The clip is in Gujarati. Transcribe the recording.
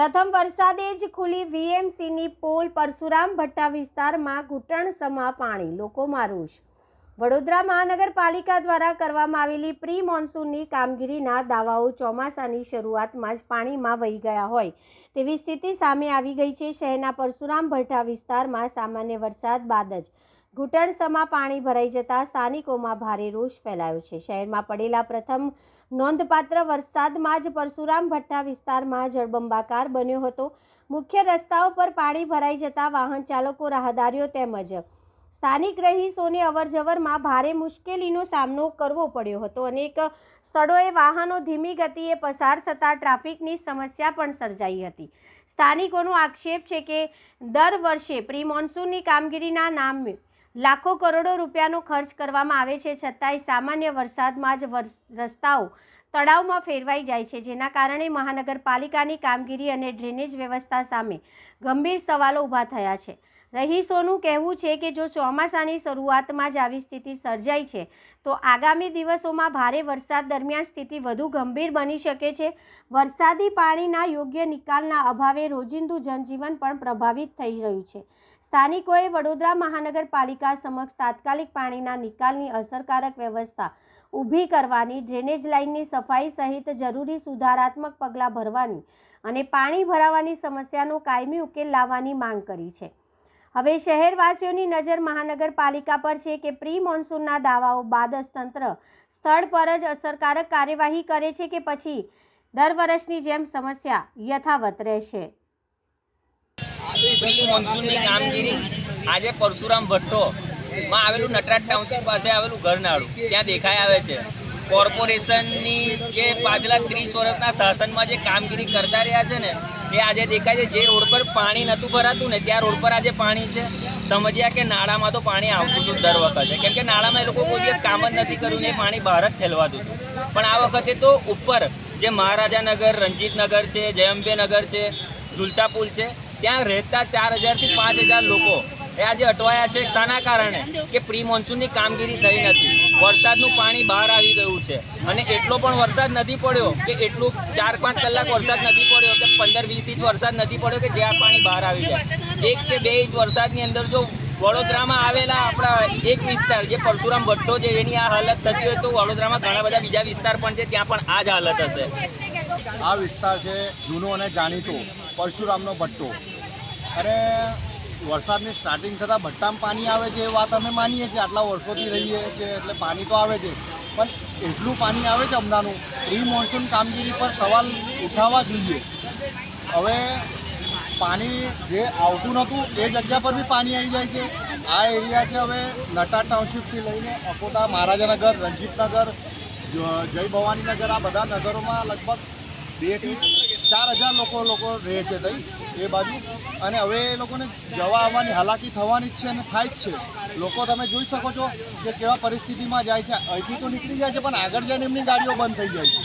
પ્રથમ વરસાદે જ ખુલી વીએમસીની પોલ પરશુરામ ભટ્ટા વિસ્તારમાં ઘૂંટણસમા પાણી, લોકોમાં રોષ। વડોદરા મહાનગરપાલિકા દ્વારા કરવામાં આવેલી પ્રી મોન્સૂનની કામગીરીના દાવાઓ ચોમાસાની શરૂઆતમાં જ પાણીમાં વહી ગયા હોય તેવી સ્થિતિ સામે આવી ગઈ છે। શહેરના પરશુરામ ભટ્ટા વિસ્તારમાં સામાન્ય વરસાદ બાદ જ ઘૂંટણસમા પાણી ભરાઈ જતા સ્થાનિકોમાં ભારે રોષ ફેલાયો છે। શહેરમાં પડેલા પ્રથમ નોંધપાત્ર વરસાદમાં જ પરશુરામ ભટ્ટા વિસ્તારમાં જળબંબાકાર બન્યો હતો। મુખ્ય રસ્તાઓ પર પાણી ભરાઈ જતા વાહન ચાલકો, રાહદારીઓ તેમજ સ્થાનિક રહીશોને અવરજવરમાં ભારે મુશ્કેલીનો સામનો કરવો પડ્યો હતો। અનેક સ્થળોએ વાહનો ધીમી ગતિએ પસાર થતાં ટ્રાફિકની સમસ્યા પણ સર્જાઈ હતી। સ્થાનિકોનો આક્ષેપ છે કે દર વર્ષે પ્રી મોન્સૂનની કામગીરીના નામે લાખો કરોડો રૂપિયાનો ખર્ચ કરવામાં આવે છે, છતાંય સામાન્ય વરસાદમાં જ રસ્તાઓ તળાવમાં ફેરવાઈ જાય છે, જેના કારણે મહાનગરપાલિકાની કામગીરી અને ડ્રેનેજ વ્યવસ્થા સામે ગંભીર સવાલો ઊભા થયા છે। રહીશોનું કહેવું છે કે જો ચોમાસાની શરૂઆતમાં જ આવી સ્થિતિ સર્જાઈ છે તો આગામી દિવસોમાં ભારે વરસાદ દરમિયાન સ્થિતિ વધુ ગંભીર બની શકે છે। વરસાદી પાણીના યોગ્ય નિકાલના અભાવે રોજિંદુ જનજીવન પણ પ્રભાવિત થઈ રહ્યું છે। સ્થાનિકોએ વડોદરા મહાનગરપાલિકા સમક્ષ તાત્કાલિક પાણીના નિકાલની અસરકારક વ્યવસ્થા ઊભી કરવાની, ડ્રેનેજ લાઇનની સફાઈ સહિત જરૂરી સુધારાત્મક પગલાં ભરવાની અને પાણી ભરાવાની સમસ્યાનો કાયમી ઉકેલ લાવવાની માંગ કરી છે। હવે શહેરવાસીઓની નજર મહાનગરપાલિકા પર છે કે પ્રી મોન્સૂનના દાવાઓ બાદ જ તંત્ર સ્થળ પર જ અસરકારક કાર્યવાહી કરે છે કે પછી દર વર્ષની જેમ સમસ્યા યથાવત રહેશે। પ્રી મોન્સૂનની કામગીરી આજે પરશુરામ ભટ્ટોમાં આવેલું નટરાજ ટાઉનશીપ પાસે આવેલું ઘરનાળું ત્યાં દેખાઈ આવે છે। કોર્પોરેશનની જે પાછલા 30 વર્ષના શાસનમાં જે કામગીરી કરતા રહ્યા છે ને એ આજે દેખાય છે। જે રોડ પર પાણી નહોતું ભરાતું ને ત્યાં રોડ પર આજે પાણી છે। સમજ્યા કે નાળામાં તો પાણી આવતું હતું દર વખતે, કેમ કે નાળામાં એ લોકો કોઈ દિવસ કામ જ નથી કર્યું ને પાણી બહાર જ ઠેલવાતું હતું। પણ આ વખતે તો ઉપર જે મહારાજાનગર, રણજીતનગર છે, જયંબેનગર છે, ઝુલતા પુલ છે, ત્યાં રહેતા 4000 થી 5000 લોકો એ આજે અટવાયા છે। શાના કારણે? કે પ્રી મોન્સૂનની કામગીરી થઈ નથી। વરસાદનું પાણી બહાર આવી ગયું છે અને એટલો પણ વરસાદ નથી પડ્યો કે એટલું 4-5 કલાક વરસાદ નથી પડ્યો કે 15-20 ઇંચ વરસાદ નથી પડ્યો કે જ્યાં પાણી બહાર આવી જાય। 1 કે 2 ઇંચ વરસાદની અંદર જો વડોદરામાં આવેલા આપણા એક વિસ્તાર જે પરશુરામ ભટ્ટો છે એની આ હાલત થતી હોય તો વડોદરામાં ઘણા બધા બીજા વિસ્તાર પણ છે, ત્યાં પણ આ જ હાલત હશે। આ વિસ્તાર છે જૂનો અને જાણીતો પરશુરામનો ભટ્ટો, અને વરસાદની સ્ટાર્ટિંગ થતાં ભટ્ટામાં પાણી આવે છે એ વાત અમે માનીએ છીએ, આટલા વર્ષોથી રહીએ છીએ એટલે પાણી તો આવે છે, પણ એટલું પાણી આવે છે હમણાંનું પ્રી મોન્સૂન કામગીરી પર સવાલ ઉઠાવવા જોઈએ। હવે પાણી જે આવતું નહોતું એ જગ્યા પર બી પાણી આવી જાય છે। આ એરિયા છે હવે નટરાજ ટાઉનશીપથી લઈને અકોટા, મહારાજાનગર, રણજીતનગર, જય ભવાનીનગર, આ બધા નગરોમાં લગભગ 2 થી 4000 લોકો રહે છે તઈ એ બાજુ, અને હવે એ લોકોને જવા આવવાની હાલાકી થવાની જ છે અને થાય જ છે। લોકો તમે જોઈ શકો છો કે કેવા પરિસ્થિતિમાં જાય છે। અહીંથી તો નીકળી જાય છે પણ આગળ જઈને એમની ગાડીઓ બંધ થઈ જાય છે।